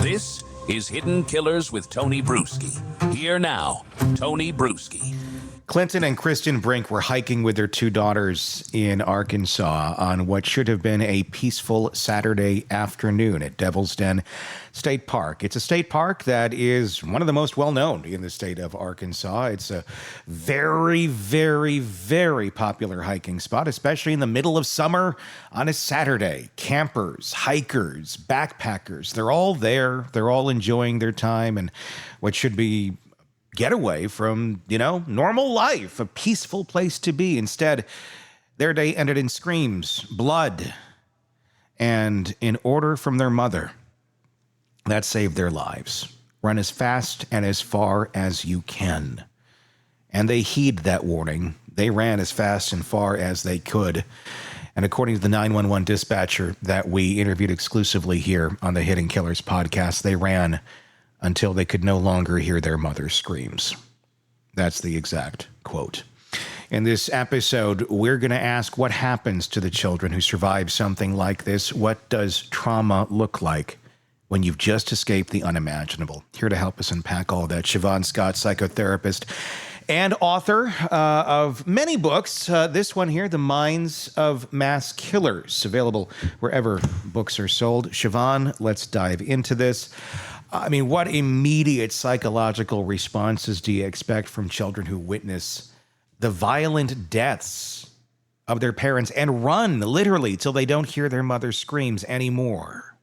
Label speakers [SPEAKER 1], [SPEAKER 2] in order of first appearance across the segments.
[SPEAKER 1] This is Hidden Killers with Tony Brueski. Here now, Tony Brueski.
[SPEAKER 2] Clinton and Cristen Brink were hiking with their two daughters in Arkansas on what should have been a peaceful Saturday afternoon at Devil's Den State Park. It's a state park that is one of the most well-known in the state of Arkansas. It's a very, very, very popular hiking spot, especially in the middle of summer on a Saturday. Campers, hikers, backpackers, they're all there. They're all enjoying their time and what should be getaway from, normal life, a peaceful place to be. Instead, their day ended in screams, blood, and an order from their mother that saved their lives. Run as fast and as far as you can. And they heed that warning. They ran as fast and far as they could. And according to the 911 dispatcher that we interviewed exclusively here on the Hidden Killers podcast, they ran until they could no longer hear their mother's screams. That's the exact quote. In this episode, we're going to ask what happens to the children who survive something like this. What does trauma look like when you've just escaped the unimaginable? Here to help us unpack all that, Shavaun Scott, psychotherapist and author of many books. This one here, The Minds of Mass Killers, available wherever books are sold. Shavaun, let's dive into this. What immediate psychological responses do you expect from children who witness the violent deaths of their parents and run literally till they don't hear their mother's screams anymore?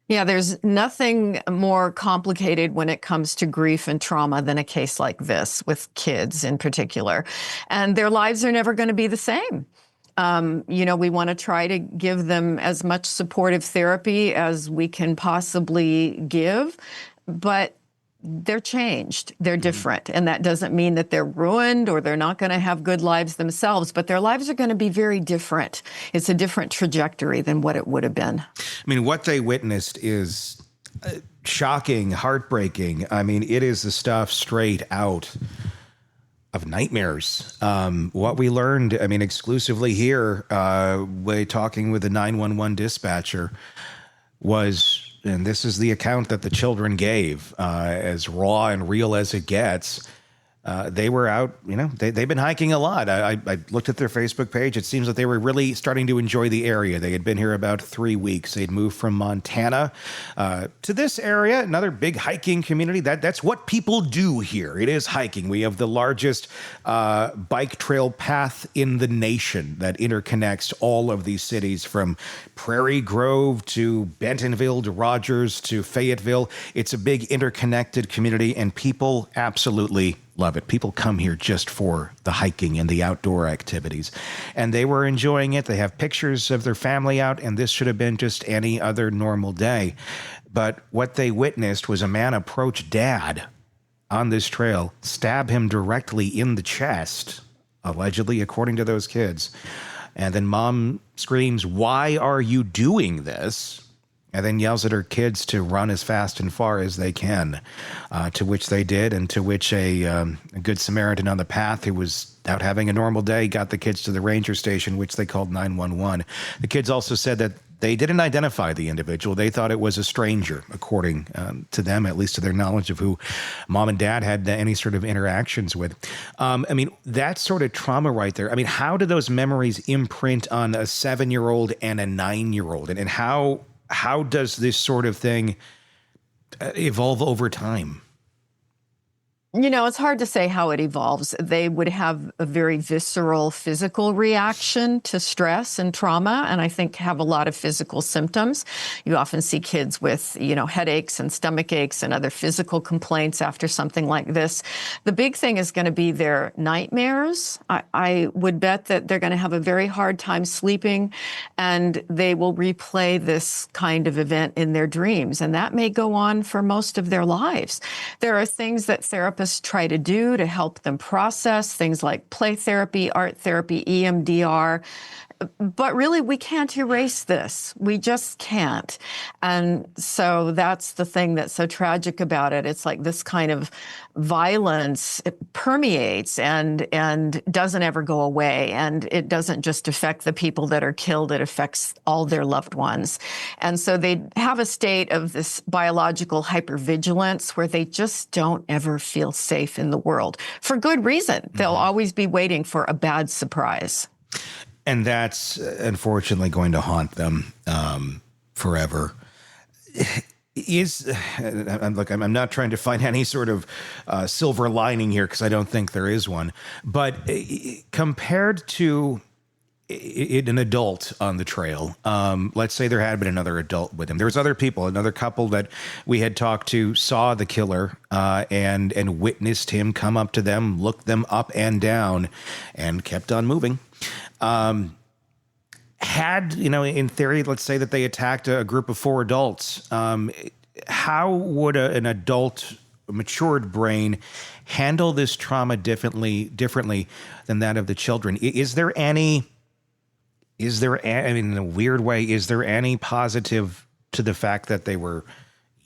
[SPEAKER 3] Yeah, there's nothing more complicated when it comes to grief and trauma than a case like this with kids in particular. And their lives are never going to be the same. We want to try to give them as much supportive therapy as we can possibly give, but they're changed. They're different. And that doesn't mean that they're ruined or they're not going to have good lives themselves, but their lives are going to be very different. It's a different trajectory than what it would have been.
[SPEAKER 2] What they witnessed is shocking, heartbreaking. It is the stuff straight out of nightmares. What we learned, exclusively here, talking with the 911 dispatcher was, and this is the account that the children gave, as raw and real as it gets. They were out, they've been hiking a lot. I looked at their Facebook page. It seems that they were really starting to enjoy the area. They had been here about 3 weeks. They'd moved from Montana to this area, another big hiking community. That's what people do here. It is hiking. We have the largest bike trail path in the nation that interconnects all of these cities from Prairie Grove to Bentonville to Rogers to Fayetteville. It's a big interconnected community, and people absolutely love it. People come here just for the hiking and the outdoor activities. And they were enjoying it. They have pictures of their family out, and this should have been just any other normal day. But what they witnessed was a man approach Dad on this trail, stab him directly in the chest, allegedly, according to those kids. And then Mom screams, "Why are you doing this?" And then yells at her kids to run as fast and far as they can, to which they did, and to which a good Samaritan on the path who was out having a normal day got the kids to the ranger station, which they called 911. The kids also said that they didn't identify the individual. They thought it was a stranger, according to them, at least to their knowledge of who Mom and Dad had any sort of interactions with. That sort of trauma right there. How do those memories imprint on a 7-year-old and a 9-year-old? And how does this sort of thing evolve over time?
[SPEAKER 3] It's hard to say how it evolves. They would have a very visceral physical reaction to stress and trauma, and I think have a lot of physical symptoms. You often see kids with, headaches and stomach aches and other physical complaints after something like this. The big thing is going to be their nightmares. I would bet that they're going to have a very hard time sleeping, and they will replay this kind of event in their dreams, and that may go on for most of their lives. There are things that therapists try to do to help them process, things like play therapy, art therapy, EMDR, But really, we can't erase this. We just can't. And so that's the thing that's so tragic about it. It's like this kind of violence, it permeates and doesn't ever go away. And it doesn't just affect the people that are killed, it affects all their loved ones. And so they have a state of this biological hypervigilance where they just don't ever feel safe in the world for good reason. They'll always be waiting for a bad surprise.
[SPEAKER 2] And that's unfortunately going to haunt them forever. I'm not trying to find any sort of silver lining here because I don't think there is one. But compared to an adult on the trail, let's say there had been another adult with him. There was other people, another couple that we had talked to saw the killer and witnessed him come up to them, look them up and down, and kept on moving. Had, in theory, let's say that they attacked a group of 4 adults, how would an adult, matured brain handle this trauma differently than that of the children? Is there, in a weird way, is there any positive to the fact that they were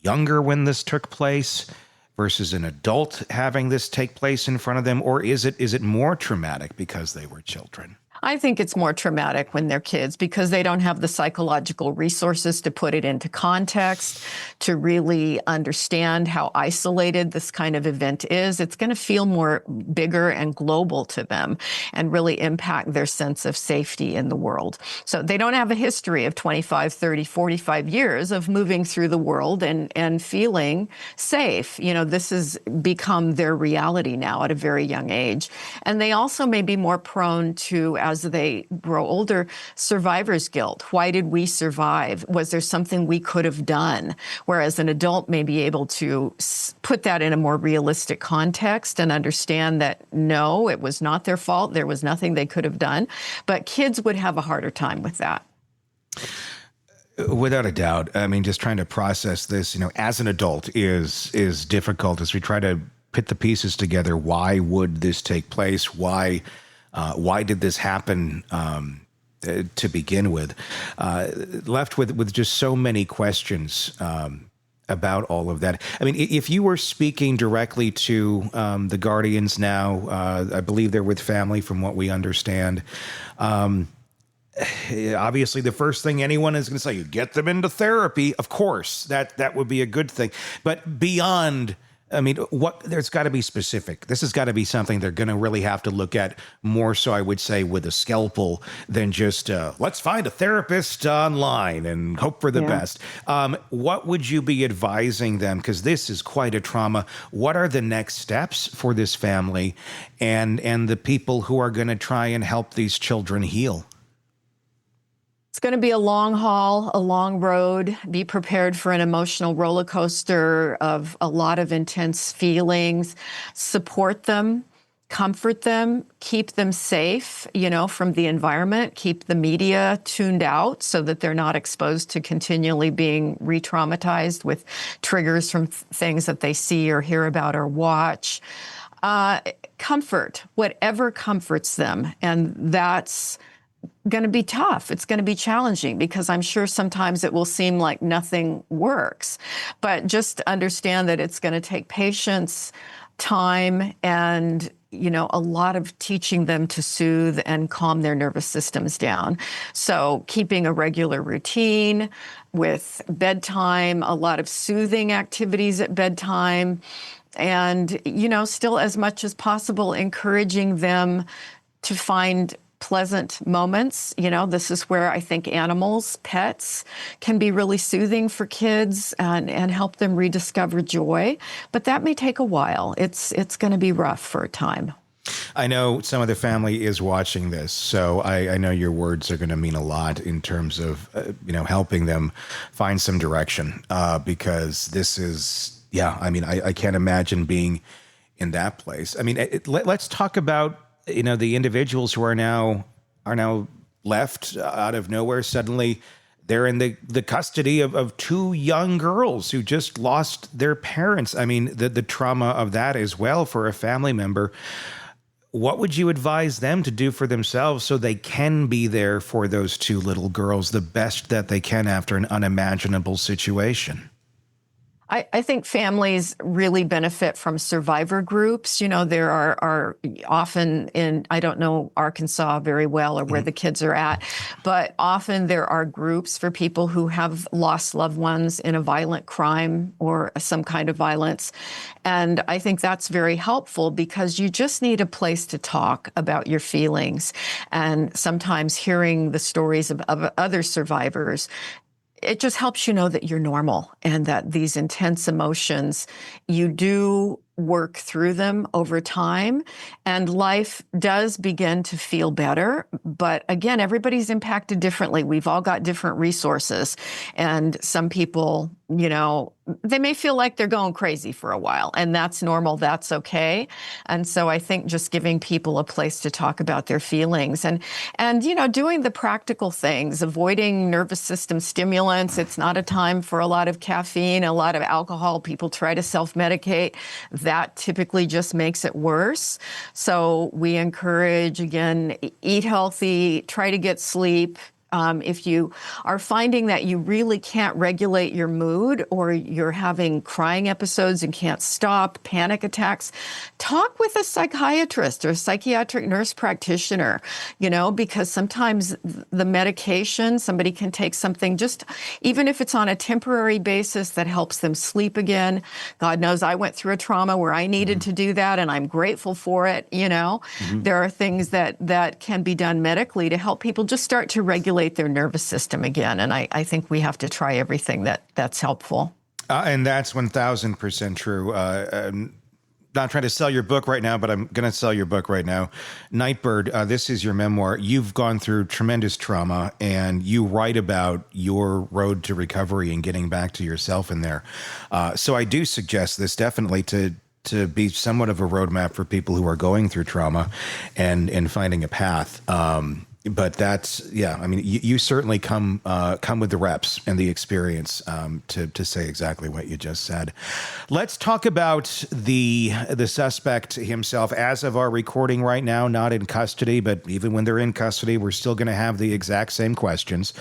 [SPEAKER 2] younger when this took place versus an adult having this take place in front of them? Or is it more traumatic because they were children?
[SPEAKER 3] I think it's more traumatic when they're kids because they don't have the psychological resources to put it into context, to really understand how isolated this kind of event is. It's going to feel more bigger and global to them and really impact their sense of safety in the world. So they don't have a history of 25, 30, 45 years of moving through the world and feeling safe. This has become their reality now at a very young age. And they also may be more prone to, as they grow older, survivor's guilt. Why did we survive? Was there something we could have done? Whereas an adult may be able to put that in a more realistic context and understand that, no, it was not their fault. There was nothing they could have done. But kids would have a harder time with that.
[SPEAKER 2] Without a doubt. I mean, just trying to process this, as an adult is difficult as we try to put the pieces together. Why would this take place? Why did this happen to begin with? Left with just so many questions about all of that. I mean, if you were speaking directly to the Guardians now, I believe they're with family from what we understand. Obviously, the first thing anyone is going to say, you get them into therapy. Of course, that would be a good thing. But beyond, there's got to be specific. This has got to be something they're going to really have to look at more so, I would say, with a scalpel than just, let's find a therapist online and hope for the best. What would you be advising them? Because this is quite a trauma. What are the next steps for this family and the people who are going to try and help these children heal?
[SPEAKER 3] It's going to be a long haul, a long road. Be prepared for an emotional roller coaster of a lot of intense feelings. Support them, comfort them, keep them safe, from the environment, keep the media tuned out so that they're not exposed to continually being re-traumatized with triggers from things that they see or hear about or watch. Comfort, whatever comforts them. And that's going to be tough. It's going to be challenging because I'm sure sometimes it will seem like nothing works. But just understand that it's going to take patience, time, and a lot of teaching them to soothe and calm their nervous systems down. So keeping a regular routine with bedtime, a lot of soothing activities at bedtime, and, still as much as possible encouraging them to find pleasant moments. This is where I think animals, pets, can be really soothing for kids and help them rediscover joy. But that may take a while. It's going to be rough for a time.
[SPEAKER 2] I know some of the family is watching this, so I know your words are going to mean a lot in terms of, helping them find some direction because this is, I can't imagine being in that place. Let's talk about the individuals who are now left out of nowhere. Suddenly they're in the custody of 2 young girls who just lost their parents. The trauma of that as well for a family member. what would you advise them to do for themselves so they can be there for those two little girls the best that they can after an unimaginable situation?
[SPEAKER 3] I think families really benefit from survivor groups. There are often I don't know Arkansas very well or where the kids are at, but often there are groups for people who have lost loved ones in a violent crime or some kind of violence. And I think that's very helpful because you just need a place to talk about your feelings. And sometimes hearing the stories of other survivors, it just helps you know that you're normal and that these intense emotions, you do work through them over time and life does begin to feel better. But again, everybody's impacted differently. We've all got different resources. And some people, they may feel like they're going crazy for a while, and that's normal. That's okay. And so I think just giving people a place to talk about their feelings and doing the practical things, avoiding nervous system stimulants. It's not a time for a lot of caffeine, a lot of alcohol. People try to self-medicate. That typically just makes it worse. So we encourage, again, eat healthy, try to get sleep. If you are finding that you really can't regulate your mood or you're having crying episodes and can't stop, panic attacks, talk with a psychiatrist or a psychiatric nurse practitioner, because sometimes the medication, somebody can take something just, even if it's on a temporary basis that helps them sleep again. God knows I went through a trauma where I needed to do that and I'm grateful for it. There are things that can be done medically to help people just start to regulate their nervous system again. And I think we have to try everything that's helpful.
[SPEAKER 2] And that's 1,000% true. Not trying to sell your book right now, but I'm going to sell your book right now. Nightbird, this is your memoir. You've gone through tremendous trauma and you write about your road to recovery and getting back to yourself in there. So I do suggest this definitely to be somewhat of a roadmap for people who are going through trauma and finding a path. But that's, you certainly come with the reps and the experience to say exactly what you just said. Let's talk about the suspect himself. As of our recording right now, not in custody, but even when they're in custody, we're still going to have the exact same questions.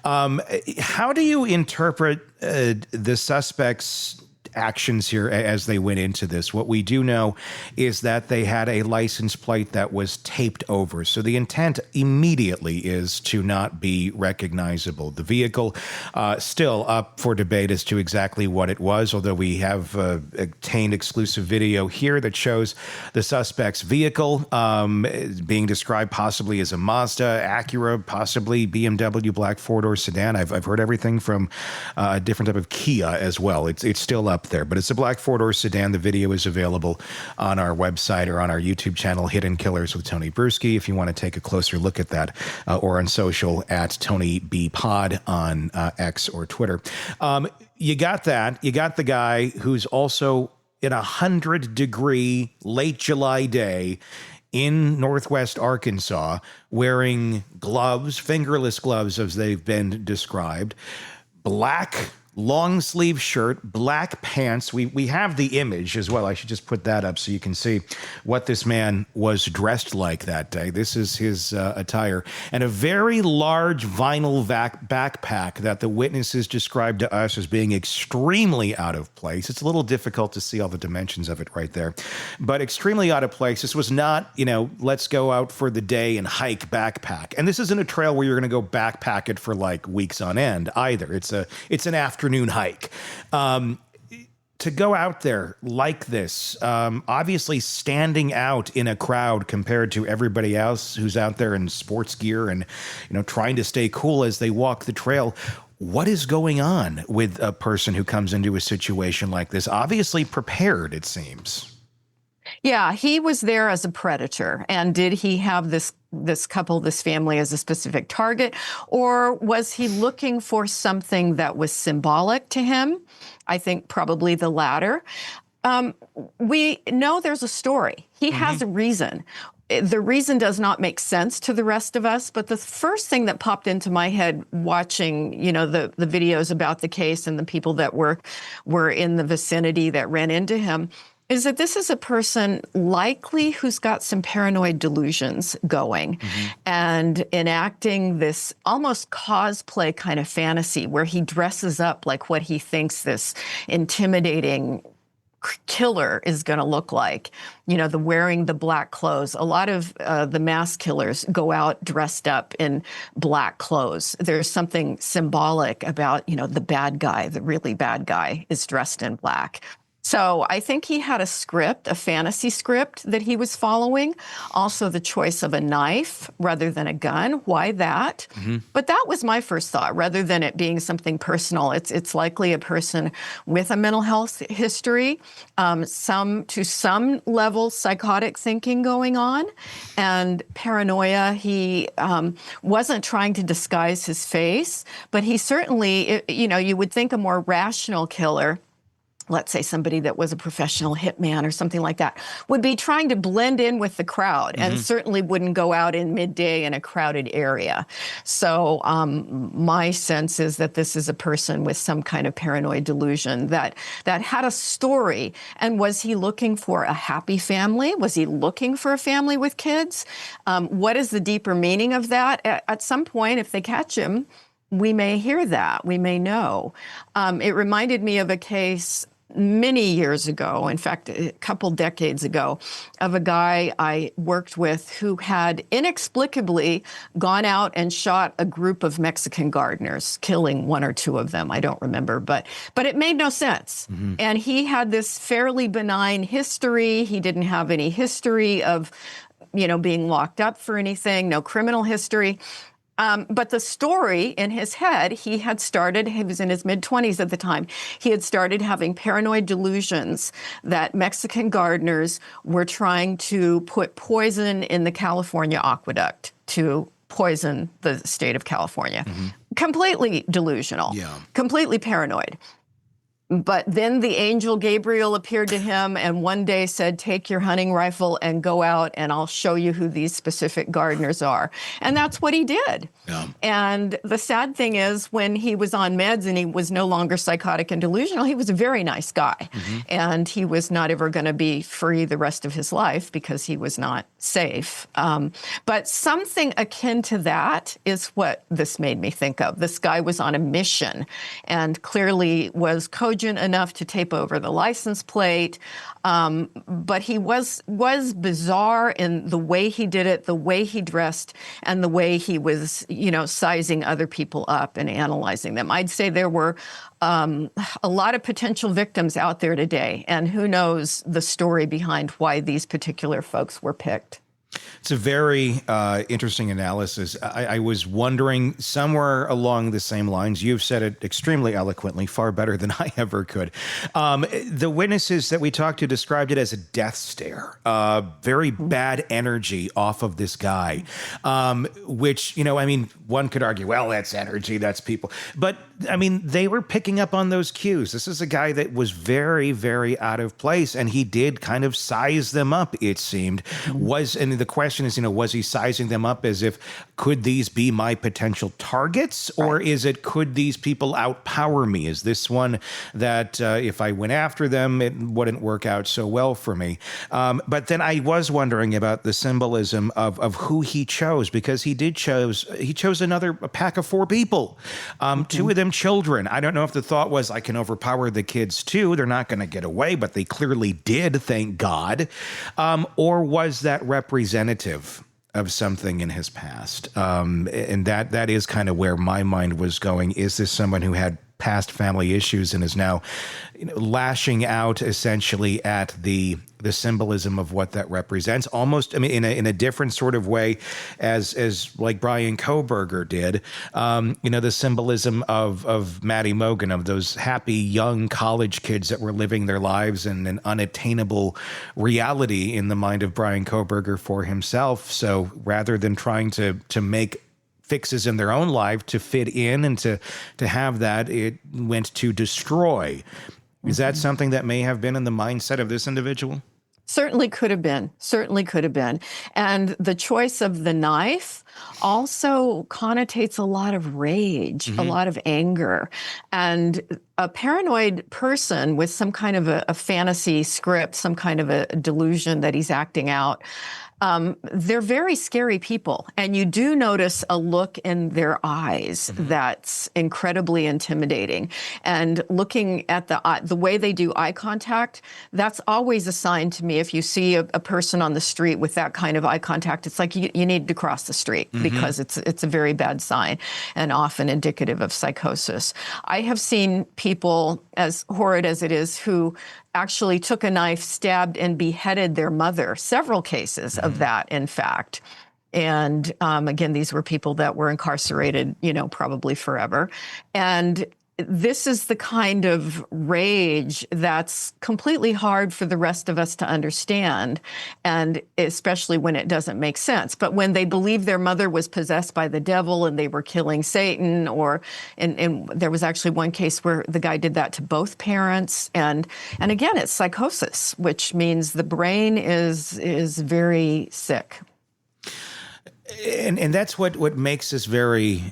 [SPEAKER 2] How do you interpret the suspect's actions here as they went into this? What we do know is that they had a license plate that was taped over. So the intent immediately is to not be recognizable. The vehicle still up for debate as to exactly what it was, although we have obtained exclusive video here that shows the suspect's vehicle being described possibly as a Mazda, Acura, possibly BMW black four-door sedan. I've heard everything from a different type of Kia as well. It's still up there, but it's a black four-door sedan. The video is available on our website or on our YouTube channel, Hidden Killers with Tony Brueski, if you want to take a closer look at that, or on social at Tony B Pod on X or Twitter. You got that. You got the guy who's also in 100-degree late July day in Northwest Arkansas, wearing gloves, fingerless gloves as they've been described, black long sleeve shirt, black pants. We have the image as well. I should just put that up so you can see what this man was dressed like that day. This is his attire, and a very large vinyl backpack that the witnesses described to us as being extremely out of place. It's a little difficult to see all the dimensions of it right there, but extremely out of place. This was not, let's go out for the day and hike backpack. And this isn't a trail where you're going to go backpack it for like weeks on end either. It's an afternoon hike. To go out there like this, obviously standing out in a crowd compared to everybody else who's out there in sports gear and, trying to stay cool as they walk the trail. What is going on with a person who comes into a situation like this? Obviously prepared, it seems.
[SPEAKER 3] Yeah, he was there as a predator. And did he have this couple, this family as a specific target? Or was he looking for something that was symbolic to him? I think probably the latter. We know there's a story. He has a reason. The reason does not make sense to the rest of us, but the first thing that popped into my head watching, the videos about the case and the people that were in the vicinity that ran into him, is that this is a person likely who's got some paranoid delusions going and enacting this almost cosplay kind of fantasy where he dresses up like what he thinks this intimidating killer is going to look like. You know, the wearing the black clothes. A lot of the mass killers go out dressed up in black clothes. There's something symbolic about, you know, the bad guy, the really bad guy is dressed in black. So I think he had a script, a fantasy script that he was following. Also the choice of a knife rather than a gun. Why that? But that was my first thought, rather than it being something personal. It's likely a person with a mental health history, to some level psychotic thinking going on, and paranoia. He wasn't trying to disguise his face, but he certainly, you know, you would think a more rational killer, let's say somebody that was a professional hitman or something like that, would be trying to blend in with the crowd and certainly wouldn't go out in midday in a crowded area. So my sense is that this is a person with some kind of paranoid delusion that had a story. And was he looking for a happy family? Was he looking for a family with kids? What is the deeper meaning of that? At some point, if they catch him, we may hear that. We may know. It reminded me of a case many years ago, in fact, a couple decades ago, of a guy I worked with who had inexplicably gone out and shot a group of Mexican gardeners, killing one or two of them. I don't remember, but it made no sense. And he had this fairly benign history. He didn't have any history of, you know, being locked up for anything, no criminal history. But the story in his head, he was in his mid-20s at the time, he had started having paranoid delusions that Mexican gardeners were trying to put poison in the California aqueduct to poison the state of California. Completely delusional, completely paranoid. But then the angel Gabriel appeared to him and one day said, take your hunting rifle and go out and I'll show you who these specific gardeners are. And that's what he did. And the sad thing is, when he was on meds and he was no longer psychotic and delusional, he was a very nice guy. And he was not ever going to be free the rest of his life because he was not safe. But something akin to that is what this made me think of. This guy was on a mission and clearly was cogent enough to tape over the license plate, but he was bizarre in the way he did it, the way he dressed, and the way he was, you know, sizing other people up and analyzing them. I'd say there were a lot of potential victims out there today, and who knows the story behind why these particular folks were picked.
[SPEAKER 2] It's a very interesting analysis. I was wondering, somewhere along the same lines, you've said it extremely eloquently, far better than I ever could. The witnesses that we talked to described it as a death stare, very bad energy off of this guy, which, you know, I mean, one could argue, well, that's energy, that's people. But, I mean, they were picking up on those cues. This is a guy that was very, very out of place, and he did kind of size them up, it seemed. And the question is, you know, was he sizing them up as if, could these be my potential targets? Or is it, could these people outpower me? Is this one that if I went after them, it wouldn't work out so well for me? But then I was wondering about the symbolism of who he chose, because he chose a pack of 4 people, 2 of them children. I don't know if the thought was, I can overpower the kids too. They're not going to get away, but they clearly did, thank God. Or was that representative of something in his past? And that is kind of where my mind was going. Is this someone who had past family issues and is now, you know, lashing out essentially at the symbolism of what that represents, almost, I mean, in a different sort of way as like Brian Kohberger did, you know, the symbolism of Maddie Mogan, of those happy young college kids that were living their lives in an unattainable reality in the mind of Brian Kohberger for himself. So rather than trying to make fixes in their own life to fit in and to have that, it went to destroy. Is that something that may have been in the mindset of this individual?
[SPEAKER 3] Certainly could have been. Certainly could have been. And the choice of the knife also connotates a lot of rage, a lot of anger. And a paranoid person with some kind of a fantasy script, some kind of a delusion that he's acting out, they're very scary people. And you do notice a look in their eyes that's incredibly intimidating. And looking at the way they do eye contact, that's always a sign to me. If you see a person on the street with that kind of eye contact, it's like you need to cross the street because it's a very bad sign and often indicative of psychosis. I have seen people, as horrid as it is, who actually took a knife, stabbed, and beheaded their mother. Several cases of that, in fact. And again, these were people that were incarcerated, probably forever. And this is the kind of rage that's completely hard for the rest of us to understand, and especially when it doesn't make sense. But when they believe their mother was possessed by the devil and they were killing Satan, and there was actually one case where the guy did that to both parents. And again, it's psychosis, which means the brain is very sick.
[SPEAKER 2] And that's what makes this very,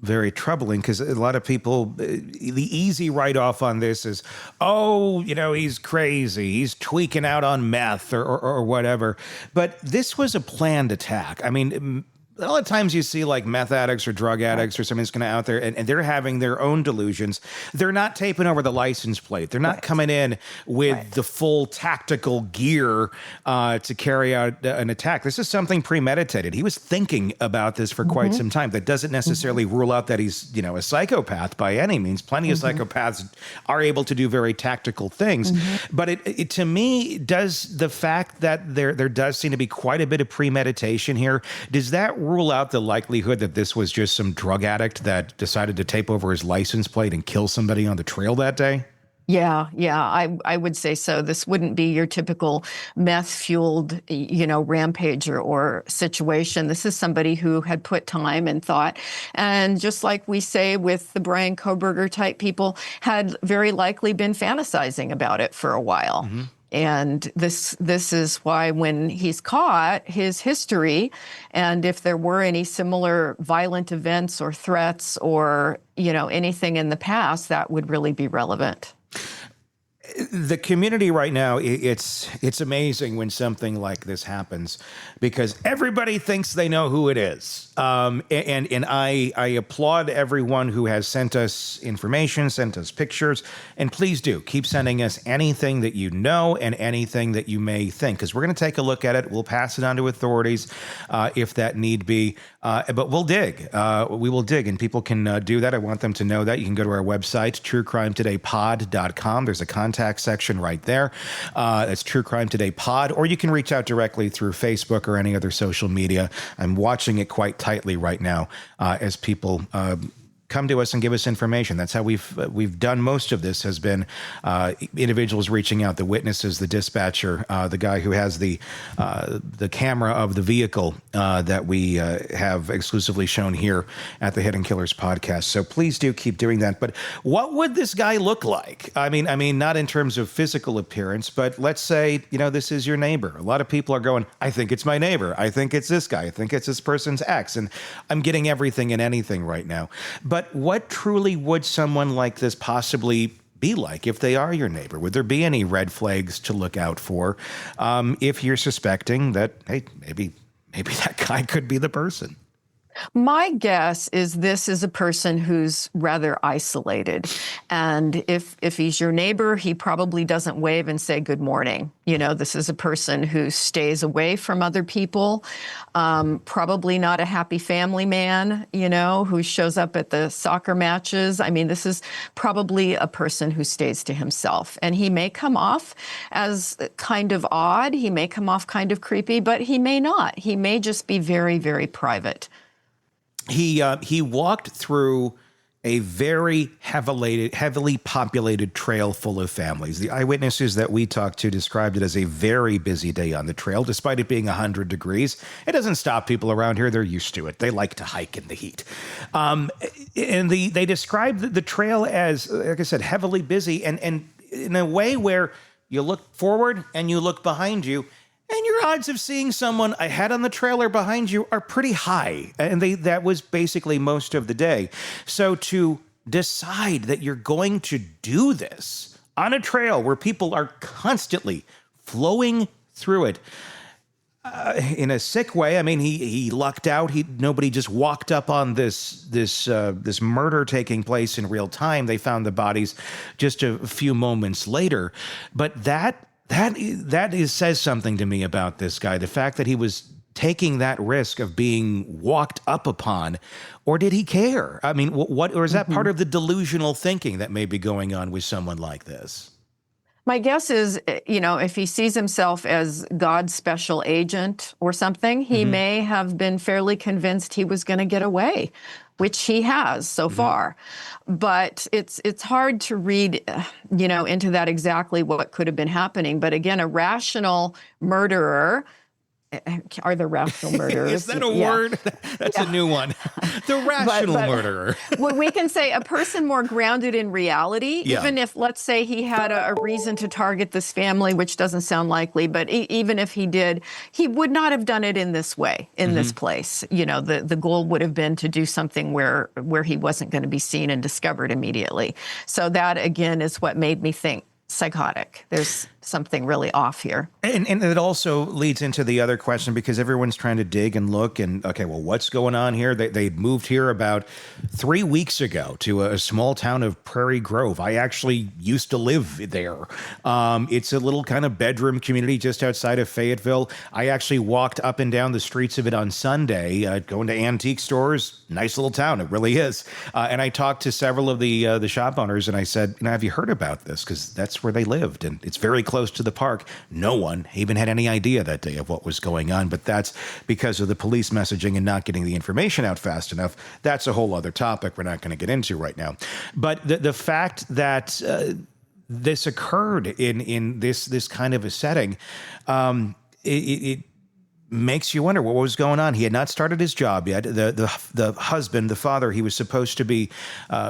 [SPEAKER 2] very troubling, because a lot of people, the easy write-off on this is, he's crazy, he's tweaking out on meth or whatever. But this was a planned attack. I mean, a lot of times you see like meth addicts or drug addicts or something that's going to out there and they're having their own delusions. They're not taping over the license plate. They're not coming in with the full tactical gear to carry out an attack. This is something premeditated. He was thinking about this for quite some time. That doesn't necessarily rule out that he's, a psychopath by any means. Plenty of psychopaths are able to do very tactical things. But it to me, does the fact that there does seem to be quite a bit of premeditation here, does that rule out the likelihood that this was just some drug addict that decided to tape over his license plate and kill somebody on the trail that day?
[SPEAKER 3] Yeah, I would say so. This wouldn't be your typical meth-fueled, rampage or situation. This is somebody who had put time and thought, and just like we say with the Brian Koberger type people, had very likely been fantasizing about it for a while. And this is why when he's caught, his history, and if there were any similar violent events or threats or, anything in the past, that would really be relevant.
[SPEAKER 2] The community right now, it's amazing when something like this happens, because everybody thinks they know who it is. And I applaud everyone who has sent us information, sent us pictures, and please do keep sending us anything that you know and anything that you may think, because we're going to take a look at it. We'll pass it on to authorities if that need be, but we'll dig. We will dig, and people can do that. I want them to know that. You can go to our website, truecrimetodaypod.com. There's a contact section right there. It's True Crime Today Pod, or you can reach out directly through Facebook or any other social media. I'm watching it quite tightly right now as people come to us and give us information. That's how we've done most of this, has been individuals reaching out, the witnesses, the dispatcher, the guy who has the camera of the vehicle that we have exclusively shown here at the Hidden Killers podcast. So please do keep doing that. But what would this guy look like? I mean, not in terms of physical appearance, but let's say, this is your neighbor. A lot of people are going, I think it's my neighbor. I think it's this guy. I think it's this person's ex. And I'm getting everything and anything right now. But what truly would someone like this possibly be like if they are your neighbor? Would there be any red flags to look out for if you're suspecting that, hey, maybe that guy could be the person?
[SPEAKER 3] My guess is this is a person who's rather isolated. And if he's your neighbor, he probably doesn't wave and say good morning. This is a person who stays away from other people, probably not a happy family man, who shows up at the soccer matches. I mean, this is probably a person who stays to himself. And he may come off as kind of odd. He may come off kind of creepy, but he may not. He may just be very, very private.
[SPEAKER 2] He walked through a very heavily populated trail full of families. The eyewitnesses that we talked to described it as a very busy day on the trail, despite it being 100 degrees. It doesn't stop people around here. They're used to it. They like to hike in the heat. And they described the trail as, like I said, heavily busy, and in a way where you look forward and you look behind you, and your odds of seeing someone ahead on the trail or behind you are pretty high. And that was basically most of the day. So to decide that you're going to do this on a trail where people are constantly flowing through it? In a sick way. I mean, he lucked out. Nobody just walked up on this murder taking place in real time. They found the bodies just a few moments later. But that says something to me about this guy. The fact that he was taking that risk of being walked up upon, or did he care? I mean, or is that part of the delusional thinking that may be going on with someone like this?
[SPEAKER 3] My guess is, if he sees himself as God's special agent or something, he may have been fairly convinced he was going to get away, which he has so far. But it's hard to read, into that exactly what could have been happening. But again, a rational murderer. Are the rational murderers?
[SPEAKER 2] Is that a word? That's a new one. The rational murderer.
[SPEAKER 3] Well, we can say a person more grounded in reality, even if, let's say, he had a reason to target this family, which doesn't sound likely, but even if he did, he would not have done it in this way, in this place. The goal would have been to do something where he wasn't going to be seen and discovered immediately. So that, again, is what made me think psychotic. There's something really off here.
[SPEAKER 2] And it also leads into the other question, because everyone's trying to dig and look and, okay, well, what's going on here? They moved here about 3 weeks ago to a small town of Prairie Grove. I actually used to live there. It's a little kind of bedroom community just outside of Fayetteville. I actually walked up and down the streets of it on Sunday, going to antique stores. Nice little town. It really is. And I talked to several of the shop owners, and I said, have you heard about this? Because that's where they lived, and it's very close to the park. No one even had any idea that day of what was going on, but that's because of the police messaging and not getting the information out fast enough. That's a whole other topic we're not going to get into right now. But the fact that this occurred in this kind of a setting, it makes you wonder what was going on. He had not started his job yet. The husband, the father, he was supposed to be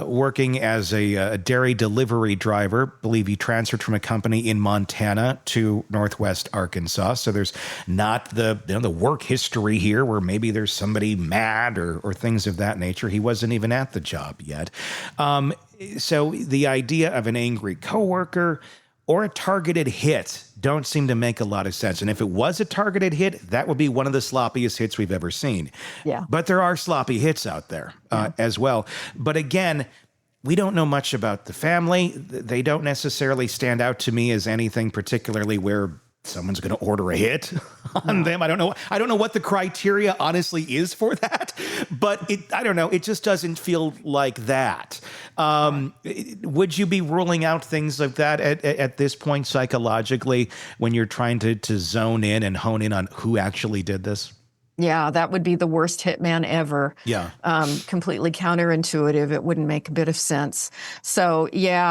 [SPEAKER 2] working as a dairy delivery driver. I believe he transferred from a company in Montana to Northwest Arkansas. So there's not the work history here where maybe there's somebody mad or things of that nature. He wasn't even at the job yet. So the idea of an angry coworker or a targeted hit don't seem to make a lot of sense. And if it was a targeted hit, that would be one of the sloppiest hits we've ever seen. Yeah. But there are sloppy hits out there as well. But again, we don't know much about the family. They don't necessarily stand out to me as anything particularly where someone's going to order a hit on them. I don't know what the criteria honestly is for that, but I don't know. It just doesn't feel like that. Would you be ruling out things like that at this point psychologically when you're trying to zone in and hone in on who actually did this?
[SPEAKER 3] Yeah, that would be the worst hitman ever. Yeah. Completely counterintuitive. It wouldn't make a bit of sense. So yeah,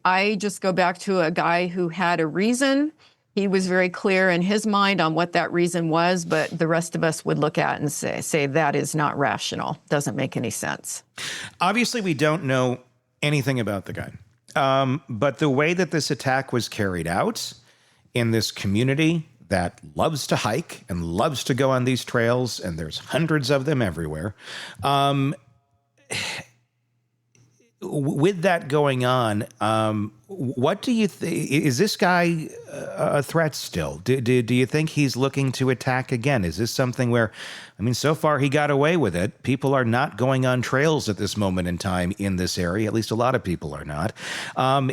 [SPEAKER 3] I just go back to a guy who had a reason. He was very clear in his mind on what that reason was, but the rest of us would look at and say that is not rational. Doesn't make any sense.
[SPEAKER 2] Obviously, we don't know anything about the guy. But the way that this attack was carried out in this community that loves to hike and loves to go on these trails, and there's hundreds of them everywhere, with that going on, what do you think? Is this guy a threat still? Do you think he's looking to attack again? Is this something where, so far he got away with it. People are not going on trails at this moment in time in this area. At least a lot of people are not.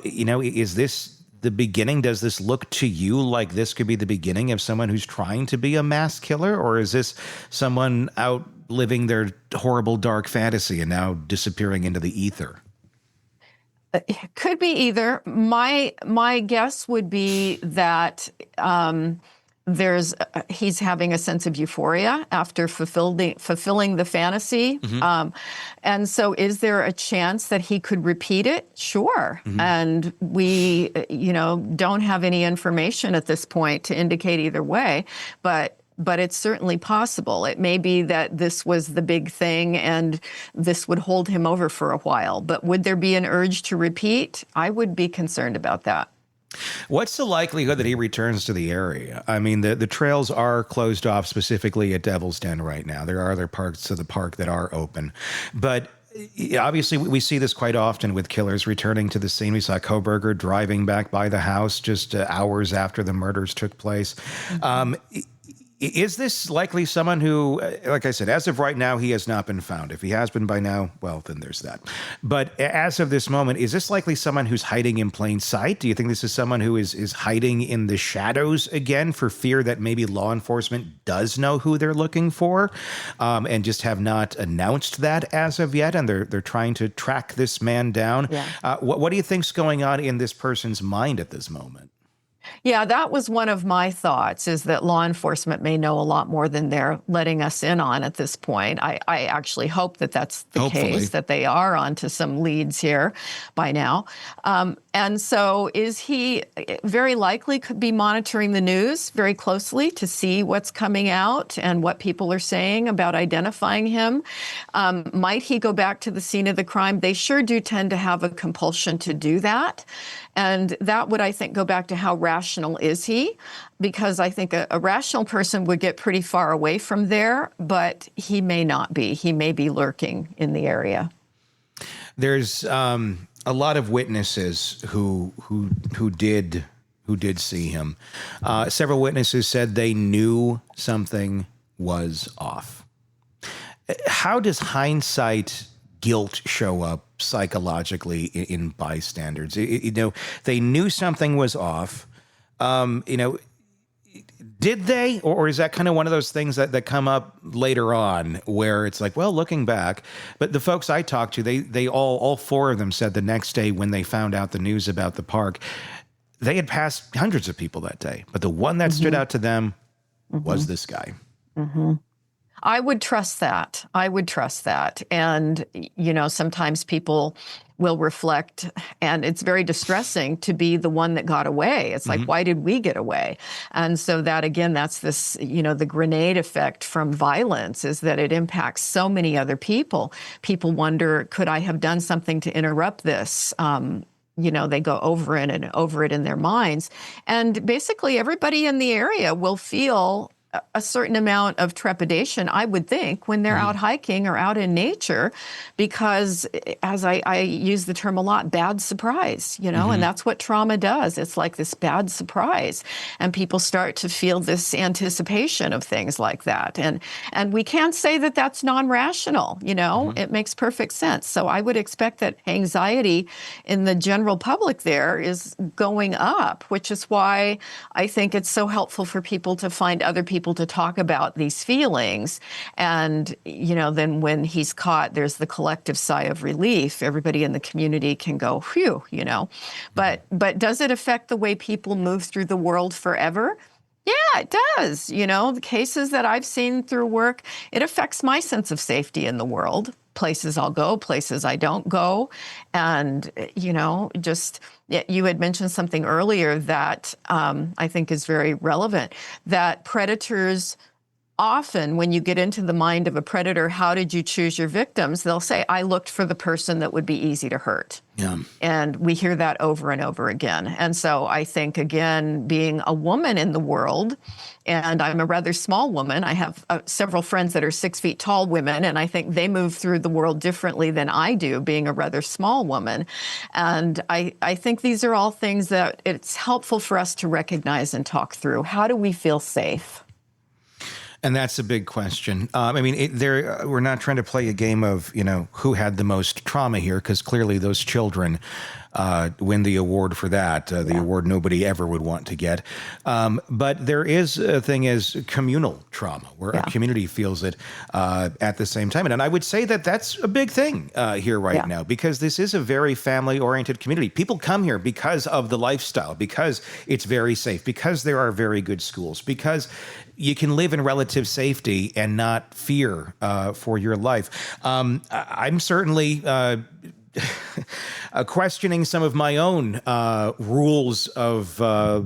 [SPEAKER 2] Is this the beginning? Does this look to you like this could be the beginning of someone who's trying to be a mass killer? Or is this someone out living their horrible dark fantasy and now disappearing into the ether?
[SPEAKER 3] It could be either. My guess would be that he's having a sense of euphoria after fulfilling the fantasy. And so is there a chance that he could repeat it? Sure. And we, don't have any information at this point to indicate either way, but it's certainly possible. It may be that this was the big thing and this would hold him over for a while. But would there be an urge to repeat? I would be concerned about that.
[SPEAKER 2] What's the likelihood that he returns to the area? The trails are closed off specifically at Devil's Den right now. There are other parts of the park that are open. But obviously, we see this quite often with killers returning to the scene. We saw Koberger driving back by the house just hours after the murders took place. Is this likely someone who, like I said, as of right now, he has not been found? If he has been by now, well, then there's that. But as of this moment, is this likely someone who's hiding in plain sight? Do you think this is someone who is hiding in the shadows again for fear that maybe law enforcement does know who they're looking for, and just have not announced that as of yet, and they're trying to track this man down?
[SPEAKER 3] Yeah.
[SPEAKER 2] What do you think's going on in this person's mind at this moment?
[SPEAKER 3] Yeah, that was one of my thoughts, is that law enforcement may know a lot more than they're letting us in on at this point. I actually hope that that's the
[SPEAKER 2] Hopefully.
[SPEAKER 3] case, that they are onto some leads here by now. And so is he very likely could be monitoring the news very closely to see what's coming out and what people are saying about identifying him. Might he go back to the scene of the crime? They sure do tend to have a compulsion to do that. And that would, I think, go back to how rational is he? Because I think a rational person would get pretty far away from there, but he may not be. He may be lurking in the area.
[SPEAKER 2] There's a lot of witnesses who did see him. Several witnesses said they knew something was off. How does hindsight guilt show up psychologically in bystanders? They knew something was off. Did they, or is that kind of one of those things that come up later on where it's like, well, looking back? But the folks I talked to, they all four of them said the next day when they found out the news about the park, they had passed hundreds of people that day, but the one that stood out to them was this guy.
[SPEAKER 3] I would trust that. And, sometimes people will reflect, and it's very distressing to be the one that got away. It's like, why did we get away? And so that, again, that's this, the grenade effect from violence, is that it impacts so many other people. People wonder, could I have done something to interrupt this? They go over it and over it in their minds. And basically everybody in the area will feel a certain amount of trepidation, I would think, when they're out hiking or out in nature, because, as I use the term a lot, bad surprise, and that's what trauma does. It's like this bad surprise, and people start to feel this anticipation of things like that. And we can't say that that's non-rational, it makes perfect sense. So I would expect that anxiety in the general public there is going up, which is why I think it's so helpful for people to find other people to talk about these feelings. And, then when he's caught, there's the collective sigh of relief. Everybody in the community can go, phew, But does it affect the way people move through the world forever? Yeah, it does. The cases that I've seen through work, it affects my sense of safety in the world. Places I'll go, places I don't go. And, you had mentioned something earlier that I think is very relevant, that predators often, when you get into the mind of a predator, how did you choose your victims? They'll say, I looked for the person that would be easy to hurt.
[SPEAKER 2] Yeah.
[SPEAKER 3] And we hear that over and over again. And so I think, again, being a woman in the world, and I'm a rather small woman, I have several friends that are 6 feet tall women, and I think they move through the world differently than I do, being a rather small woman. And I think these are all things that it's helpful for us to recognize and talk through. How do we feel safe?
[SPEAKER 2] And that's a big question. We're not trying to play a game of, who had the most trauma here, because clearly those children win the award for that, the award nobody ever would want to get. But there is a thing as communal trauma, where a community feels it at the same time. And I would say that that's a big thing here right now, because this is a very family-oriented community. People come here because of the lifestyle, because it's very safe, because there are very good schools, because you can live in relative safety and not fear for your life. I'm certainly questioning some of my own rules of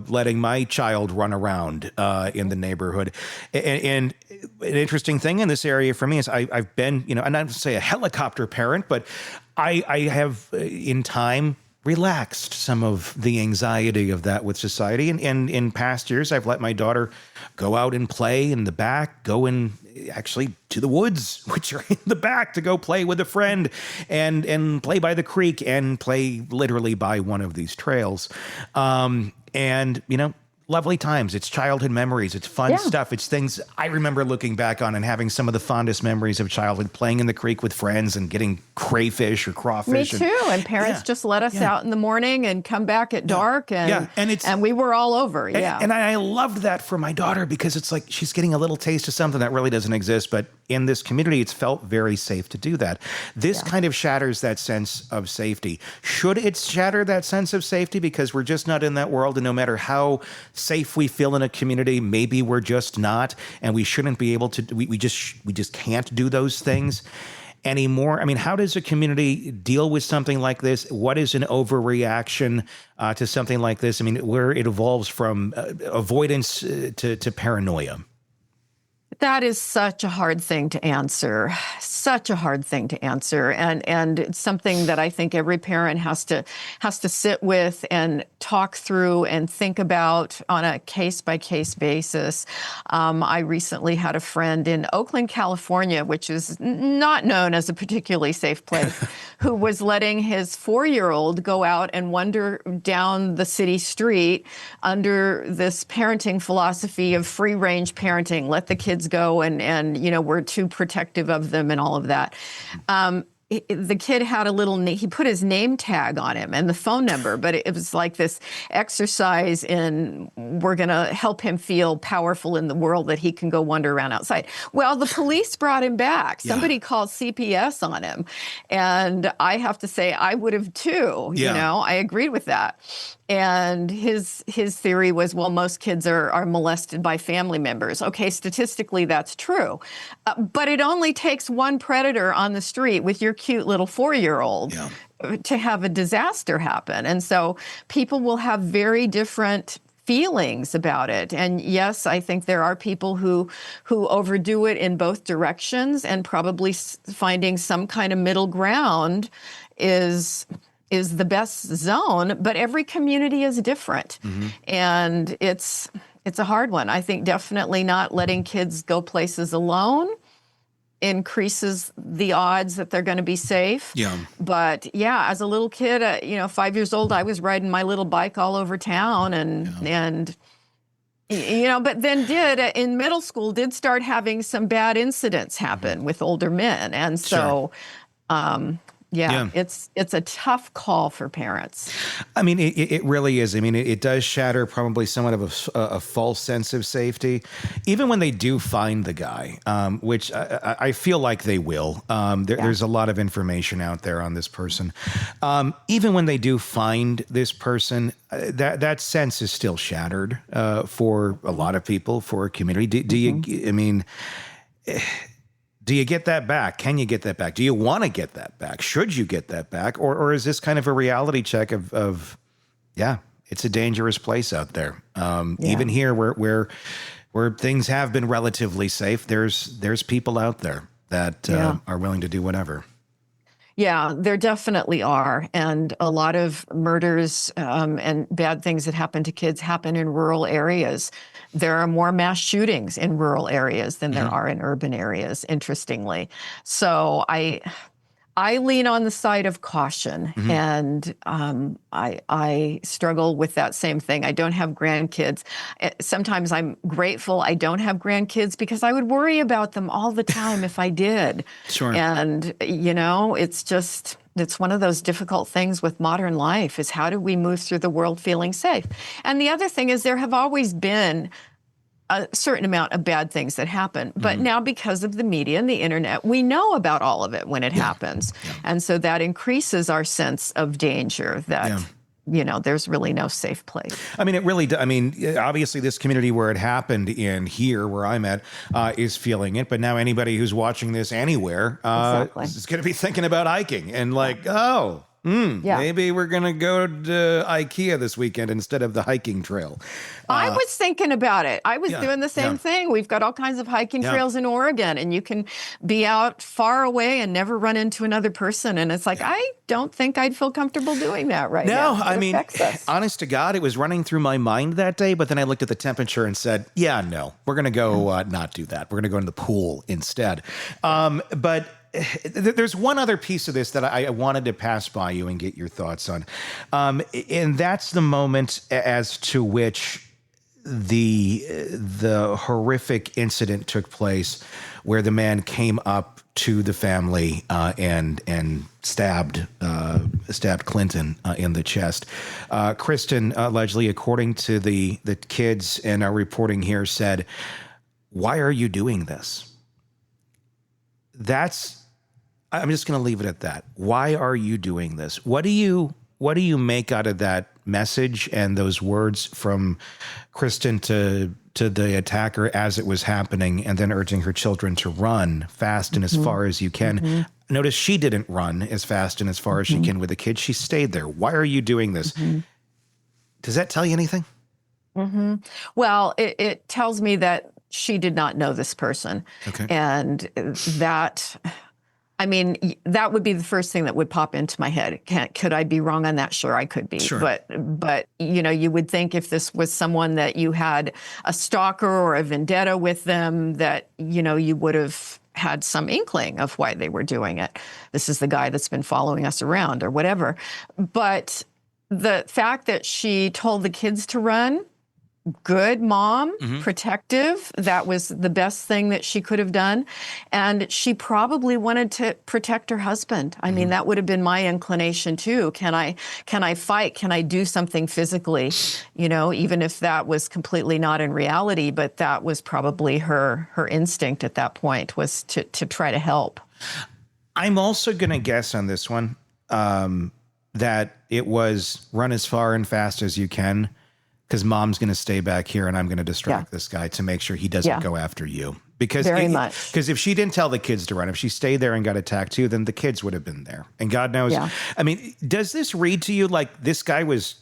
[SPEAKER 2] letting my child run around in the neighborhood. And an interesting thing in this area for me is I've been, I'm not to say a helicopter parent, but I have in time relaxed some of the anxiety of that with society. And in past years, I've let my daughter go out and play in the back, go in actually to the woods, which are in the back, to go play with a friend and play by the creek and play literally by one of these trails. And, you know, lovely times. It's childhood memories. It's fun stuff. It's things I remember looking back on and having some of the fondest memories of childhood, playing in the creek with friends and getting crayfish or crawfish.
[SPEAKER 3] Me too. And parents just let us out in the morning and come back at dark. And, and we were all over.
[SPEAKER 2] And I loved that for my daughter, because it's like she's getting a little taste of something that really doesn't exist. But in this community, it's felt very safe to do that. This kind of shatters that sense of safety. Should it shatter that sense of safety because we're just not in that world? And no matter how safe we feel in a community, maybe we're just not, and we shouldn't be able to, we just can't do those things anymore. I mean, how does a community deal with something like this? What is an overreaction to something like this? I mean, where it evolves from avoidance to paranoia.
[SPEAKER 3] That is such a hard thing to answer, such a hard thing to answer. And it's something that I think every parent has to sit with and talk through and think about on a case-by-case basis. I recently had a friend in Oakland, California, which is not known as a particularly safe place, who was letting his 4-year-old go out and wander down the city street under this parenting philosophy of free-range parenting. Let the kids go and you know, we're too protective of them and all of that. The kid had he put his name tag on him and the phone number, but it was like this exercise in, we're going to help him feel powerful in the world that he can go wander around outside. Well, the police brought him back. Somebody called CPS on him. And I have to say, I would have too, you know, I agreed with that. And his theory was, well, most kids are molested by family members. Okay, statistically, that's true. But it only takes one predator on the street with your cute little 4-year-old to have a disaster happen. And so people will have very different feelings about it. And yes, I think there are people who overdo it in both directions, and probably finding some kind of middle ground is the best zone, but every community is different. And it's a hard one. I think definitely not letting kids go places alone increases the odds that they're going to be safe. But as a little kid, you know, 5 years old, I was riding my little bike all over town and you know, but then in middle school did start having some bad incidents happen with older men. And so, it's a tough call for parents.
[SPEAKER 2] I mean, it really is. I mean, it does shatter probably somewhat of a false sense of safety, even when they do find the guy, which I feel like they will. There's a lot of information out there on this person. Even when they do find this person, that sense is still shattered for a lot of people, for a community. Do you? I mean. Do you get that back? Can you get that back? Do you want to get that back? Should you get that back? Or is this kind of a reality check of it's a dangerous place out there. Even here where things have been relatively safe, there's people out there that are willing to do whatever.
[SPEAKER 3] Yeah, there definitely are. And a lot of murders and bad things that happen to kids happen in rural areas. There are more mass shootings in rural areas than there are in urban areas, interestingly. So I lean on the side of caution, and I struggle with that same thing. I don't have grandkids. Sometimes I'm grateful I don't have grandkids because I would worry about them all the time if I did. And, you know, it's one of those difficult things with modern life is how do we move through the world feeling safe? And the other thing is there have always been a certain amount of bad things that happen. But now because of the media and the internet, we know about all of it when it happens. And so that increases our sense of danger that, you know, there's really no safe place. I mean,
[SPEAKER 2] it really, obviously this community where it happened in here, where I'm at, is feeling it. But now anybody who's watching this anywhere is going to be thinking about hiking and
[SPEAKER 3] Yeah.
[SPEAKER 2] Maybe we're going to go to IKEA this weekend instead of the hiking trail.
[SPEAKER 3] I was thinking about it. I was doing the same thing. We've got all kinds of hiking trails in Oregon, and you can be out far away and never run into another person. And it's like, I don't think I'd feel comfortable doing that right now.
[SPEAKER 2] No, I mean, honest to God, it was running through my mind that day, but then I looked at the temperature and said, yeah, no, we're going to go not do that. We're going to go in the pool instead. But there's one other piece of this that I wanted to pass by you and get your thoughts on. And that's the moment as to which the horrific incident took place where the man came up to the family and stabbed Clinton in the chest. Cristen, allegedly, according to the kids and our reporting here, said, "Why are you doing this?" I'm just going to leave it at that. Why are you doing this? What do you make out of that message and those words from Cristen to the attacker as it was happening, and then urging her children to run fast and as far as you can? Notice she didn't run as fast and as far as she can with the kids. She stayed there. Why are you doing this? Does that tell you anything?
[SPEAKER 3] Well, it tells me that she did not know this person.
[SPEAKER 2] Okay.
[SPEAKER 3] And that... I mean, that would be the first thing that would pop into my head. Could I be wrong on that? Sure, I could be.
[SPEAKER 2] Sure.
[SPEAKER 3] But you would think if this was someone that you had a stalker or a vendetta with them, that, you would have had some inkling of why they were doing it. This is the guy that's been following us around or whatever. But the fact that she told the kids to run, good mom, protective. That was the best thing that she could have done. And she probably wanted to protect her husband. I mean, that would have been my inclination too. Can I fight? Can I do something physically? Even if that was completely not in reality, but that was probably her instinct at that point, was to try to help.
[SPEAKER 2] I'm also going to guess on this one that it was run as far and fast as you can, because mom's going to stay back here and I'm going to distract this guy to make sure he doesn't go after you. Because if she didn't tell the kids to run, if she stayed there and got attacked too, then the kids would have been there. And God knows. Yeah. I mean, does this read to you like this guy was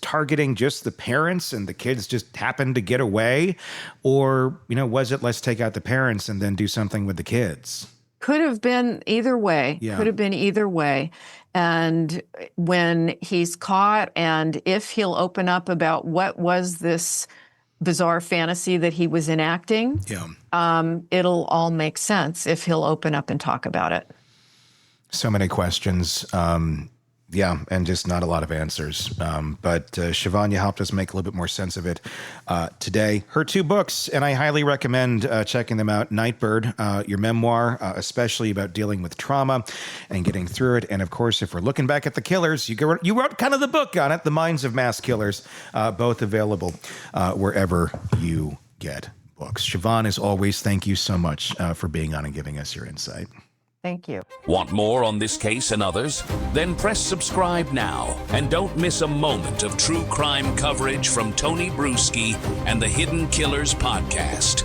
[SPEAKER 2] targeting just the parents and the kids just happened to get away? Or, was it let's take out the parents and then do something with the kids?
[SPEAKER 3] Could have been either way.
[SPEAKER 2] Yeah.
[SPEAKER 3] Could have been either way. And when he's caught, and if he'll open up about what was this bizarre fantasy that he was enacting, it'll all make sense if he'll open up and talk about it.
[SPEAKER 2] So many questions. And just not a lot of answers. But Shavaun, you helped us make a little bit more sense of it today. Her 2 books, and I highly recommend checking them out. Nightbird, your memoir, especially about dealing with trauma and getting through it. And of course, if we're looking back at the killers, you wrote kind of the book on it, The Minds of Mass Killers, both available wherever you get books. Shavaun, as always, thank you so much for being on and giving us your insight.
[SPEAKER 3] Thank you.
[SPEAKER 1] Want more on this case and others? Then press subscribe now and don't miss a moment of true crime coverage from Tony Brueski and the Hidden Killers podcast.